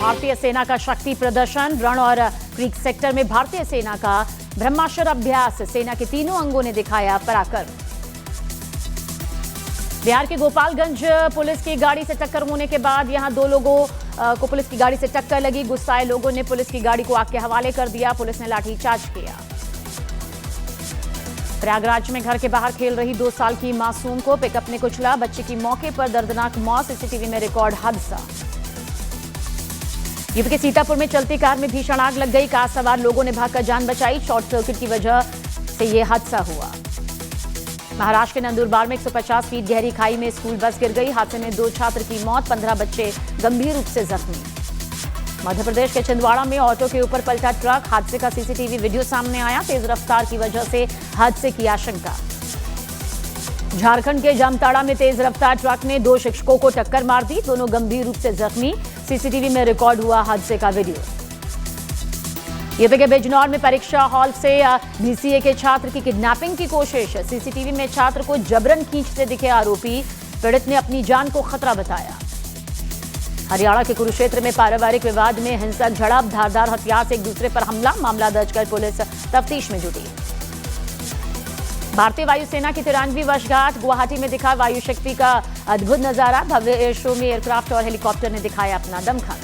भारतीय सेना का शक्ति प्रदर्शन। रण और क्रीक सेक्टर में भारतीय सेना का ब्रह्मास्त्र अभ्यास। सेना के तीनों अंगों ने दिखाया पराक्रम। बिहार के गोपालगंज पुलिस की गाड़ी से टक्कर होने के बाद यहां दो लोगों को पुलिस की गाड़ी से टक्कर लगी। गुस्साए लोगों ने पुलिस की गाड़ी को आग के हवाले कर दिया। पुलिस ने लाठीचार्ज किया। प्रयागराज में घर के बाहर खेल रही 2 साल की मासूम को पिकअप ने कुचला। बच्चे की मौके पर दर्दनाक मौत। सीसीटीवी में रिकॉर्ड हादसा। यूपी के सीतापुर में चलती कार में भीषण आग लग गई। कार सवार लोगों ने भागकर जान बचाई। शॉर्ट सर्किट की वजह से यह हादसा हुआ। महाराष्ट्र के नंदुरबार में 150 फीट गहरी खाई में स्कूल बस गिर गई। हादसे में 2 छात्र की मौत, 15 बच्चे गंभीर रूप से जख्मी। मध्य प्रदेश के छिंदवाड़ा में ऑटो के ऊपर पलटा ट्रक। हादसे का सीसीटीवी वीडियो सामने आया। तेज रफ्तार की वजह से हादसे की आशंका। झारखंड के जामताड़ा में तेज रफ्तार ट्रक ने 2 शिक्षकों को टक्कर मार दी। दोनों गंभीर रूप से जख्मी। सीसीटीवी में रिकॉर्ड हुआ हादसे का वीडियो। यूपी के बिजनौर में परीक्षा हॉल से बीसीए के छात्र की किडनैपिंग की कोशिश। सीसीटीवी में छात्र को जबरन खींचते दिखे आरोपी। पीड़ित ने अपनी जान को खतरा बताया। हरियाणा के कुरुक्षेत्र में पारिवारिक विवाद में हिंसक झड़प। धारदार हथियार से एक दूसरे पर हमला। मामला दर्ज कर पुलिस तफ्तीश में जुटी। भारतीय वायुसेना की 93वीं वर्षगांठ। गुवाहाटी में दिखा वायु शक्ति का अद्भुत नजारा। भव्य एयर शो में एयरक्राफ्ट और हेलीकॉप्टर ने दिखाया अपना दमखम।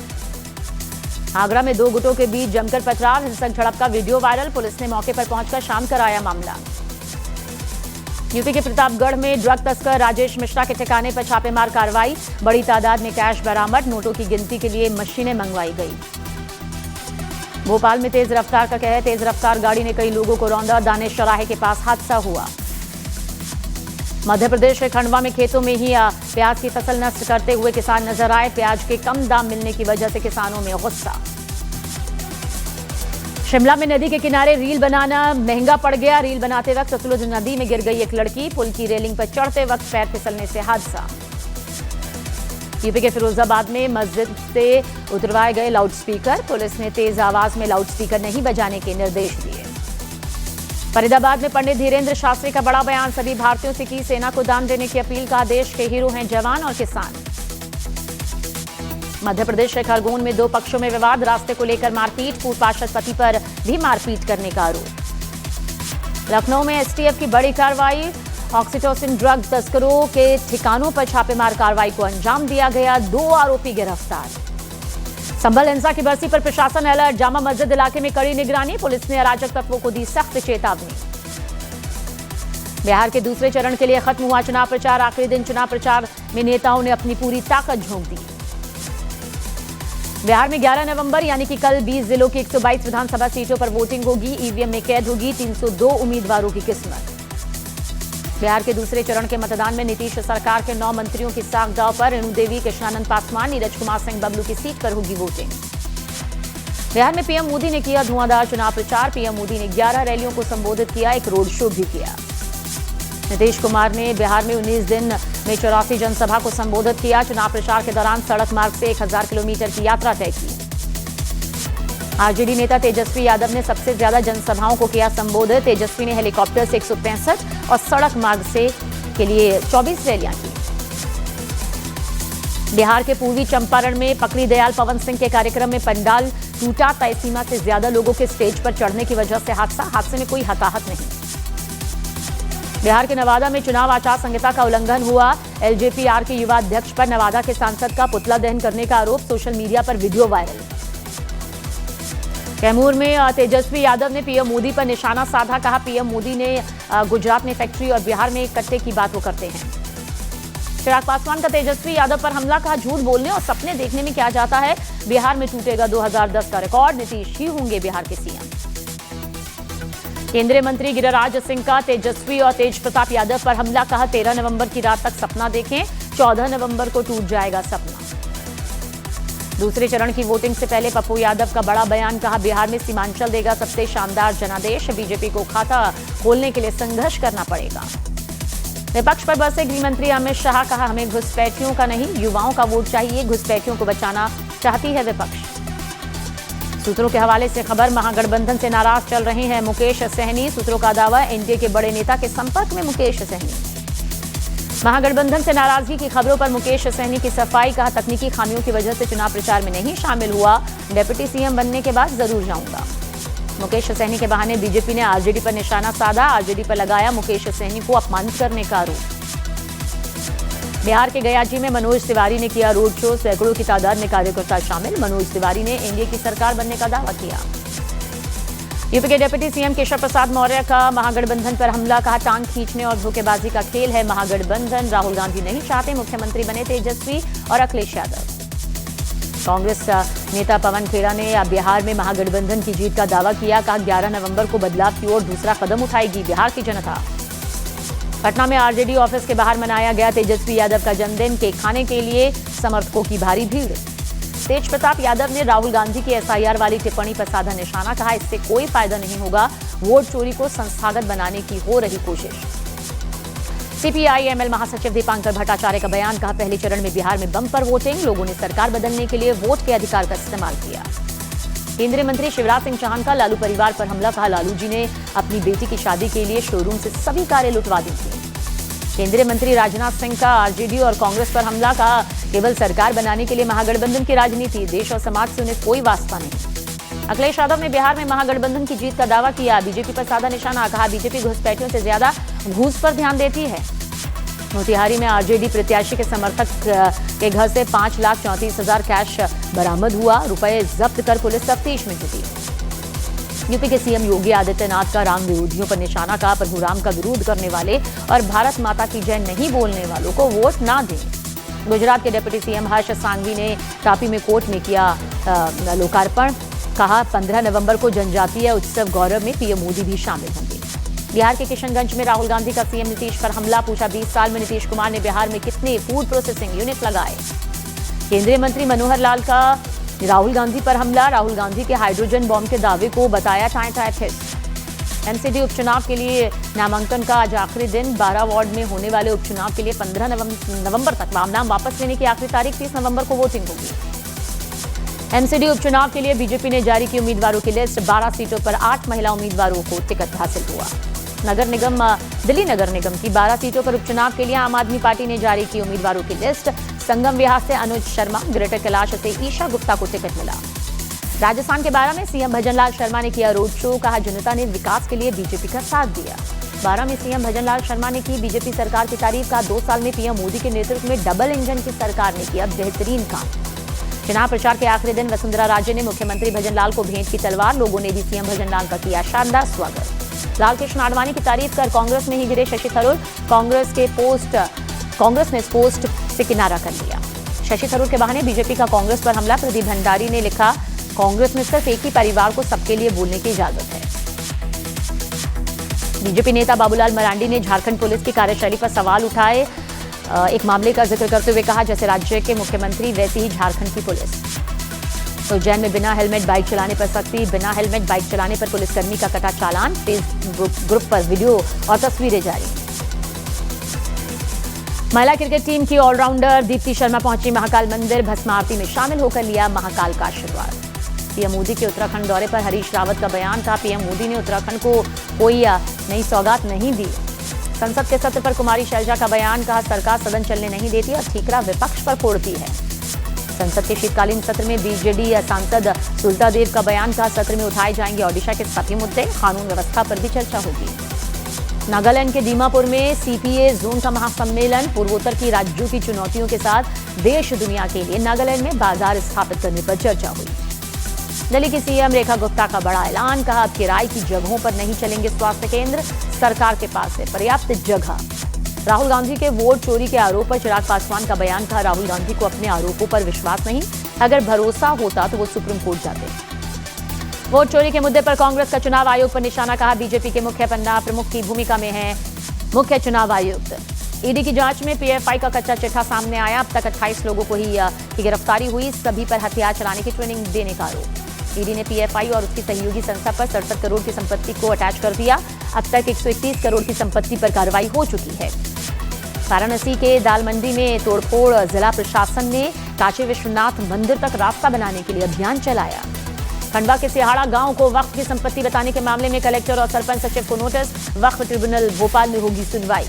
आगरा में 2 गुटों के बीच जमकर पथराव। हिंसक झड़प का वीडियो वायरल। पुलिस ने मौके पर पहुंचकर शांत कराया मामला। यूपी के प्रतापगढ़ में ड्रग तस्कर राजेश मिश्रा के ठिकाने पर छापेमार कार्रवाई। बड़ी तादाद में कैश बरामद। नोटों की गिनती के लिए मशीनें मंगवाई गई। भोपाल में तेज रफ्तार का कहर। तेज रफ्तार गाड़ी ने कई लोगों को रौंदा। दानेश चौराहे के पास हादसा हुआ। मध्य प्रदेश के खंडवा में खेतों में ही प्याज की फसल नष्ट करते हुए किसान नजर आए। प्याज के कम दाम मिलने की वजह से किसानों में गुस्सा। शिमला में नदी के किनारे रील बनाना महंगा पड़ गया। रील बनाते वक्त सतलुज नदी में गिर गई एक लड़की। पुल की रेलिंग पर चढ़ते वक्त पैर फिसलने से हादसा। यूपी के फिरोजाबाद में मस्जिद से उतरवाए गए लाउडस्पीकर। पुलिस ने तेज आवाज में लाउडस्पीकर नहीं बजाने के निर्देश दिए। फरीदाबाद में पंडित धीरेन्द्र शास्त्री का बड़ा बयान। सभी भारतीयों से की सेना को दान देने की अपील। का देश के हीरो हैं जवान और किसान। मध्य प्रदेश के खरगोन में 2 पक्षों में विवाद। रास्ते को लेकर मारपीट। पूर्व पार्षद पति पर भी मारपीट करने का आरोप। लखनऊ में एसटीएफ की बड़ी कार्रवाई। ऑक्सीटोसिन ड्रग तस्करों के ठिकानों पर छापेमार कार्रवाई को अंजाम दिया गया। 2 आरोपी गिरफ्तार। संभल हिंसा की बरसी पर प्रशासन अलर्ट। जामा मस्जिद इलाके में कड़ी निगरानी। पुलिस ने अराजक तत्वों को दी सख्त चेतावनी। बिहार के दूसरे चरण के लिए खत्म हुआ चुनाव प्रचार। आखिरी दिन चुनाव प्रचार में नेताओं ने अपनी पूरी ताकत झोंक दी। बिहार में 11 नवंबर यानी कि कल 20 जिलों की 122 विधानसभा सीटों पर वोटिंग होगी। ईवीएम में कैद होगी 302 उम्मीदवारों की किस्मत। बिहार के दूसरे चरण के मतदान में नीतीश सरकार के 9 मंत्रियों की साख दांव पर। रेणु देवी, कृष्णानंद पासवान, नीरज कुमार सिंह बबलू की सीट पर होगी वोटिंग। बिहार में पीएम मोदी ने किया धुआंधार चुनाव प्रचार। पीएम मोदी ने 11 रैलियों को संबोधित किया। एक रोड शो भी किया। नीतीश कुमार ने बिहार में 19 दिन में 84 जनसभा को संबोधित किया। चुनाव प्रचार के दौरान सड़क मार्ग से 1000 किलोमीटर की यात्रा तय की। आरजेडी नेता तेजस्वी यादव ने सबसे ज्यादा जनसभाओं को किया संबोधित। तेजस्वी ने हेलीकॉप्टर से 165 और सड़क मार्ग से के लिए 24 रैलियां की। बिहार के पूर्वी चंपारण में पकड़ी दयाल पवन सिंह के कार्यक्रम में पंडाल टूटा। तय सीमा से ज्यादा लोगों के स्टेज पर चढ़ने की वजह से हादसा। हादसे में कोई हताहत नहीं। बिहार के नवादा में चुनाव आचार संहिता का उल्लंघन हुआ। एलजेपीआर के युवा अध्यक्ष पर नवादा के सांसद का पुतला दहन करने का आरोप। सोशल मीडिया पर वीडियो वायरल। कैमूर में तेजस्वी यादव ने पीएम मोदी पर निशाना साधा। कहा पीएम मोदी ने गुजरात में फैक्ट्री और बिहार में कट्टे की बात वो करते हैं। चिराग पासवान का तेजस्वी यादव पर हमला। कहा झूठ बोलने और सपने देखने में क्या जाता है। बिहार में टूटेगा 2010 का रिकॉर्ड। नीतीश ही होंगे बिहार के सीएम। केंद्रीय मंत्री गिरिराज सिंह का तेजस्वी और तेज प्रताप यादव पर हमला। कहा 13 नवंबर की रात तक सपना देखें। 14 नवंबर को टूट जाएगा सपना। दूसरे चरण की वोटिंग से पहले पप्पू यादव का बड़ा बयान। कहा बिहार में सीमांचल देगा सबसे शानदार जनादेश। बीजेपी को खाता खोलने के लिए संघर्ष करना पड़ेगा। विपक्ष पर बरसे गृह मंत्री अमित शाह। कहा हमें घुसपैठियों का नहीं युवाओं का वोट चाहिए। घुसपैठियों को बचाना चाहती है विपक्ष। सूत्रों के हवाले से खबर। महागठबंधन से नाराज चल रहे हैं मुकेश सहनी। सूत्रों का दावा एनडीए के बड़े नेता के संपर्क में मुकेश सहनी। महागठबंधन से नाराजगी की खबरों पर मुकेश सहनी की सफाई, कहा तकनीकी खामियों की वजह से चुनाव प्रचार में नहीं शामिल हुआ, डिप्टी सीएम बनने के बाद जरूर जाऊंगा। मुकेश सहनी के बहाने बीजेपी ने आरजेडी पर निशाना साधा, आरजेडी पर लगाया मुकेश सहनी को अपमानित करने का आरोप। बिहार के गयाजी में मनोज तिवारी ने किया रोड शो, सैकड़ों की तादाद में कार्यकर्ता शामिल। मनोज तिवारी ने एनडीए की सरकार बनने का दावा किया। यूपी के डिप्टी सीएम केशव प्रसाद मौर्य का महागठबंधन पर हमला, कहा टांग खींचने और धोखेबाजी का खेल है महागठबंधन, राहुल गांधी नहीं चाहते मुख्यमंत्री बने तेजस्वी और अखिलेश यादव। कांग्रेस नेता पवन खेड़ा ने बिहार में महागठबंधन की जीत का दावा किया, कहा 11 नवंबर को बदलाव की ओर दूसरा कदम उठाएगी बिहार की जनता। पटना में आरजेडी ऑफिस के बाहर मनाया गया तेजस्वी यादव का जन्मदिन, केक खाने के लिए समर्थकों की भारी भीड़। तेज प्रताप यादव ने राहुल गांधी की एसआईआर वाली टिप्पणी पर साधा निशाना, कहा इससे कोई फायदा नहीं होगा, वोट चोरी को संस्थागत बनाने की हो रही कोशिश। सीपीआई-एमएल महासचिव दीपांकर भट्टाचार्य का बयान, कहा पहले चरण में बिहार में बम्पर वोटिंग, लोगों ने सरकार बदलने के लिए वोट के अधिकार का इस्तेमाल किया। केंद्रीय मंत्री शिवराज सिंह चौहान का लालू परिवार पर हमला, कहा लालू जी ने अपनी बेटी की शादी के लिए शोरूम से सभी कारें लुटवा दी थी। केंद्रीय मंत्री राजनाथ सिंह का आरजेडी और कांग्रेस पर हमला, कहा केवल सरकार बनाने के लिए महागठबंधन की राजनीति, देश और समाज से उन्हें कोई वास्ता नहीं। अखिलेश यादव ने बिहार में महागठबंधन की जीत का दावा किया, बीजेपी पर साधा निशाना, कहा बीजेपी घुसपैठियों से ज्यादा घूस पर ध्यान देती है। मोतिहारी में आरजेडी प्रत्याशी के समर्थक के घर से 5,34,000 कैश बरामद हुआ, रुपए जब्त कर पुलिस तफ्तीश में जुटी। यूपी के सीएम योगी आदित्यनाथ का राम विरोधियों पर निशाना, कहा परशुराम का विरोध करने वाले और भारत माता की जय नहीं बोलने वालों को वोट ना दें। गुजरात के डिप्टी सीएम हर्ष सांघवी ने तापी में कोर्ट में किया लोकार्पण, कहा 15 नवंबर को जनजातीय उत्सव गौरव में पीएम मोदी भी शामिल होंगे। बिहार के किशनगंज में राहुल गांधी का सीएम नीतीश पर हमला, पूछा 20 साल में नीतीश कुमार ने बिहार में कितने फूड प्रोसेसिंग यूनिट लगाए। केंद्रीय मंत्री मनोहर लाल का राहुल गांधी पर हमला, राहुल गांधी के हाइड्रोजन बॉम्ब के दावे को बताया टाइट हिट। एमसीडी उपचुनाव के लिए नामांकन का आज आखिरी दिन, 12 वार्ड में होने वाले उपचुनाव के लिए 15 नवंबर तक नाम वापस लेने की आखिरी तारीख, 30 नवंबर को वोटिंग होगी। एमसीडी उपचुनाव के लिए बीजेपी ने जारी की उम्मीदवारों की लिस्ट, 12 सीटों पर 8 महिला उम्मीदवारों को टिकट हासिल हुआ। दिल्ली नगर निगम की 12 सीटों पर उपचुनाव के लिए आम आदमी पार्टी ने जारी की उम्मीदवारों की लिस्ट, संगम विहार से अनुज शर्मा, ग्रेटर कैलाश से ईशा गुप्ता को टिकट मिला। राजस्थान के बारां में सीएम भजनलाल शर्मा ने किया रोड शो, कहा जनता ने विकास के लिए बीजेपी का साथ दिया। बारां में सीएम भजनलाल शर्मा ने की बीजेपी सरकार की तारीफ, कहा 2 साल में पीएम मोदी के नेतृत्व में डबल इंजन की सरकार ने किया बेहतरीन काम। चुनाव प्रचार के आखिरी दिन वसुंधरा राजे ने मुख्यमंत्री भजनलाल को भेंट की तलवार, लोगों ने भी सीएम भजनलाल का किया शानदार स्वागत। लालकृष्ण आडवाणी की तारीफ कर कांग्रेस में ही गिरे शशि थरूर, कांग्रेस ने इस पोस्ट से किनारा कर लिया। शशि थरूर के बहाने बीजेपी का कांग्रेस पर हमला, प्रदीप भंडारी ने लिखा कांग्रेस में सिर्फ एक ही परिवार को सबके लिए बोलने की इजाजत है। बीजेपी नेता बाबूलाल मरांडी ने झारखंड पुलिस की कार्यशैली पर सवाल उठाए, एक मामले का जिक्र करते हुए कहा जैसे राज्य के मुख्यमंत्री वैसी ही झारखंड की पुलिस। तो उज्जैन में बिना हेलमेट बाइक चलाने पर सख्ती, बिना हेलमेट बाइक चलाने पर पुलिसकर्मी का कटा चालान, फेसबुक ग्रुप पर वीडियो और तस्वीरें जारी। महिला क्रिकेट टीम की ऑलराउंडर दीप्ति शर्मा पहुंची महाकाल मंदिर, भस्म आरती में शामिल होकर लिया महाकाल का आशीर्वाद। पीएम मोदी के उत्तराखंड दौरे पर हरीश रावत का बयान, था पीएम मोदी ने उत्तराखंड को कोई नई सौगात नहीं दी। संसद के सत्र पर कुमारी शैलजा का बयान, कहा सरकार सदन चलने नहीं देती और ठीकरा विपक्ष पर फोड़ती है। संसद के शीतकालीन सत्र में बीजेडी सांसद सुल्तादेव का बयान, कहा सत्र में उठाए जाएंगे ओडिशा के सभी मुद्दे, कानून व्यवस्था पर भी चर्चा होगी। नागालैंड के दीमापुर में सीपीए जोन का महासम्मेलन, पूर्वोत्तर की राज्यों की चुनौतियों के साथ देश दुनिया के लिए नागालैंड में बाजार स्थापित करने पर चर्चा हुई। दिल्ली की सीएम रेखा गुप्ता का बड़ा ऐलान, कहा अब किराए की जगहों पर नहीं चलेंगे स्वास्थ्य केंद्र, सरकार के पास है पर्याप्त जगह। राहुल गांधी के वोट चोरी के आरोप पर चिराग पासवान का बयान, था राहुल गांधी को अपने आरोपों पर विश्वास नहीं, अगर भरोसा होता तो वो सुप्रीम कोर्ट जाते। वोट चोरी के मुद्दे पर कांग्रेस का चुनाव आयोग पर निशाना, कहा बीजेपी के मुख्य पन्ना प्रमुख की भूमिका में है मुख्य चुनाव आयुक्त। ईडी की जांच में पीएफआई का कच्चा चिट्ठा सामने आया, अब तक 28 लोगों को की गिरफ्तारी हुई, सभी पर हथियार चलाने की ट्रेनिंग देने का आरोप। ईडी ने पीएफआई और उसकी सहयोगी संस्था पर 67 करोड़ की संपत्ति को अटैच कर दिया, अब तक 131 करोड़ की संपत्ति पर कार्रवाई हो चुकी है। वाराणसी के दाल मंडी में तोड़फोड़, जिला प्रशासन ने काशी विश्वनाथ मंदिर तक रास्ता बनाने के लिए अभियान चलाया। खंडवा के सिहाड़ा गांव को वक्फ की संपत्ति बताने के मामले में कलेक्टर और सरपंच सचिव को नोटिस, वक्फ ट्रिब्यूनल भोपाल में होगी सुनवाई।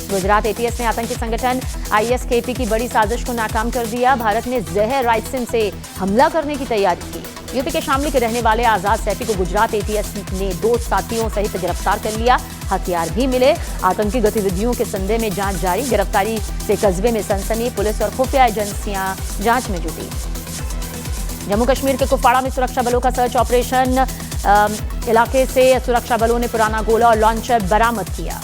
गुजरात एटीएस ने आतंकी संगठन आईएसकेपी की बड़ी साजिश को नाकाम कर दिया। भारत ने जहर राइसिन से हमला करने की तैयारी की। यूपी के शामली के रहने वाले आजाद सैफी को गुजरात एटीएस ने 2 साथियों सहित गिरफ्तार कर लिया। हथियार भी मिले। आतंकी गतिविधियों के संदेह में जांच जारी। गिरफ्तारी से कस्बे में सनसनी। पुलिस और खुफिया एजेंसियां जांच में जुटी। जम्मू कश्मीर के कुपवाड़ा में सुरक्षा बलों का सर्च ऑपरेशन। इलाके से सुरक्षा बलों ने पुराना गोला और लॉन्चर बरामद किया।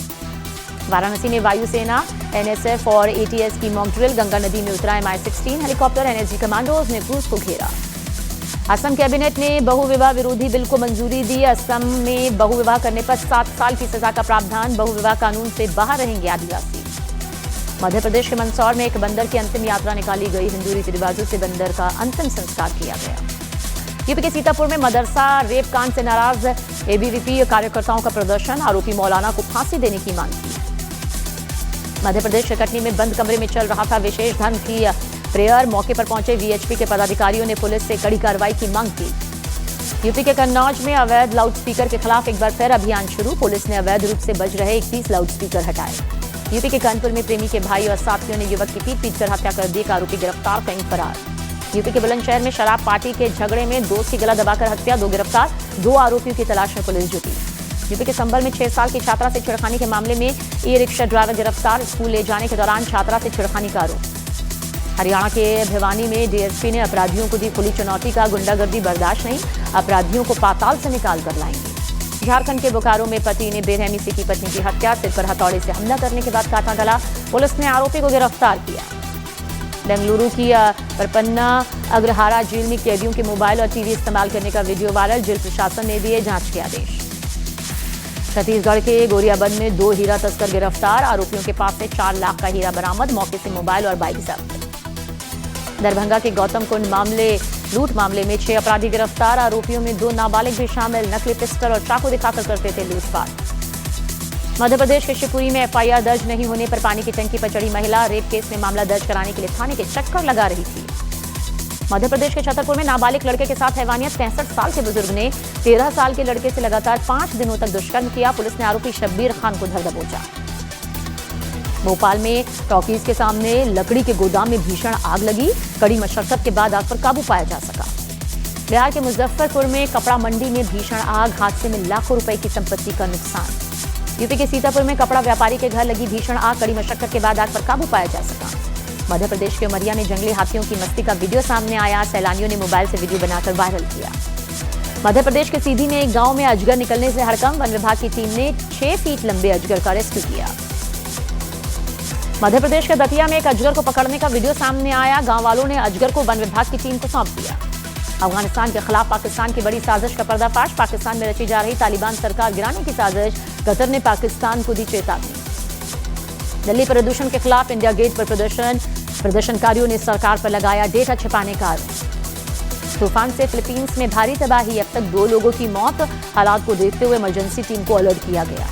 वाराणसी में वायुसेना, एनएसएफ और एटीएस की मॉक ड्रिल। गंगा नदी में उतरा MI-16 हेलीकॉप्टर। एनएसजी कमांडोज ने क्रूज को घेरा। असम कैबिनेट ने बहुविवाह विरोधी बिल को मंजूरी दी। असम में बहुविवाह करने पर 7 साल की सजा का प्रावधान। बहुविवाह कानून से बाहर रहेंगे आदिवासी। मध्य प्रदेश के मंदसौर में एक बंदर की अंतिम यात्रा निकाली गई। हिंदू रीति रिवाजों से बंदर का अंतिम संस्कार किया गया। यूपी के सीतापुर में मदरसा रेप कांड से नाराज एबीवीपी कार्यकर्ताओं का प्रदर्शन। आरोपी मौलाना को फांसी देने की मांग की। मध्य प्रदेश के कटनी में बंद कमरे में चल रहा था विशेष धर्म की प्रेयर। मौके पर पहुंचे वीएचपी के पदाधिकारियों ने पुलिस से कड़ी कार्रवाई की मांग की। यूपी के कन्नौज में अवैध लाउडस्पीकर के खिलाफ एक बार फिर अभियान शुरू। पुलिस ने अवैध रूप से बज रहे 31 लाउडस्पीकर हटाए। यूपी के कानपुर में प्रेमी के भाई और साथियों ने युवक की पीट कर हत्या कर दी। एक आरोपी गिरफ्तार, कहीं फरार। यूपी के बुलंदशहर में शराब पार्टी के झगड़े में दोस्त की गला दबाकर हत्या। 2 गिरफ्तार। 2 आरोपियों की तलाश में पुलिस जुटी। यूपी के संभल में 6 साल की छात्रा से छेड़खानी के मामले में ई-रिक्शा ड्राइवर गिरफ्तार। स्कूल ले जाने के दौरान छात्रा से छेड़खानी का आरोप। हरियाणा के भिवानी में डीएसपी ने अपराधियों को दी खुली चुनौती का। गुंडागर्दी बर्दाश्त नहीं, अपराधियों को पाताल से निकाल कर लाएंगे। झारखंड के बोकारो में पति ने बेरहमी से की पत्नी की हत्या। सिर पर हथौड़े से हमला करने के बाद काटा गला। पुलिस ने आरोपी को गिरफ्तार किया। बेंगलुरु की परपन्ना अग्रहारा जेल में कैदियों के मोबाइल और टीवी इस्तेमाल करने का वीडियो वायरल। जेल प्रशासन ने दिए जांच के आदेश। छत्तीसगढ़ के गोरियाबंद में 2 हीरा तस्कर गिरफ्तार। आरोपियों के पास से 4 लाख का हीरा बरामद। मौके से मोबाइल और बाइक जब्त। दरभंगा के गौतम कुंड लूट मामले में 6 अपराधी गिरफ्तार। आरोपियों में 2 नाबालिग भी शामिल। नकली पिस्टल और चाकू दिखाकर करते थे लूटपाट। मध्य प्रदेश के शिवपुरी में एफआईआर दर्ज नहीं होने पर पानी की टंकी पर चढ़ी महिला। रेप केस में मामला दर्ज कराने के लिए थाने के चक्कर लगा रही थी। मध्य प्रदेश के छतरपुर में नाबालिग लड़के के साथ हैवानियत। 65 साल के बुजुर्ग ने 13 साल के लड़के से लगातार 5 दिनों तक दुष्कर्म किया। पुलिस ने आरोपी शब्बीर खान को धर दबोचा। भोपाल में टॉकीज के सामने लकड़ी के गोदाम में भीषण आग लगी। कड़ी मशक्कत के बाद आग पर काबू पाया जा सका। बिहार के मुजफ्फरपुर में कपड़ा मंडी में भीषण आग। हादसे में लाखों रुपए की संपत्ति का नुकसान। यूपी के सीतापुर में कपड़ा व्यापारी के घर लगी भीषण आग। कड़ी मशक्कत के बाद आग पर काबू पाया जा सका। मध्य प्रदेश के उमरिया में जंगली हाथियों की मस्ती का वीडियो सामने आया। सैलानियों ने मोबाइल से वीडियो बनाकर वायरल किया। मध्य प्रदेश के सीधी में एक गांव में अजगर निकलने से हड़कंप। वन विभाग की टीम ने 6 फीट लंबे अजगर का रेस्क्यू किया। मध्य प्रदेश के दतिया में एक अजगर को पकड़ने का वीडियो सामने आया। गांव वालों ने अजगर को वन विभाग की टीम को सौंप दिया। अफगानिस्तान के खिलाफ पाकिस्तान की बड़ी साजिश का पर्दाफाश। पाकिस्तान में रची जा रही तालिबान सरकार गिराने की साजिश। कतर ने पाकिस्तान को दी चेतावनी। दिल्ली प्रदूषण के खिलाफ इंडिया गेट पर प्रदर्शनकारियों ने सरकार पर लगाया डेटा छिपाने का आरोप। तूफान से फिलीपींस में भारी तबाही। अब तक 2 लोगों की मौत। हालात को देखते हुए इमरजेंसी टीम को अलर्ट किया गया।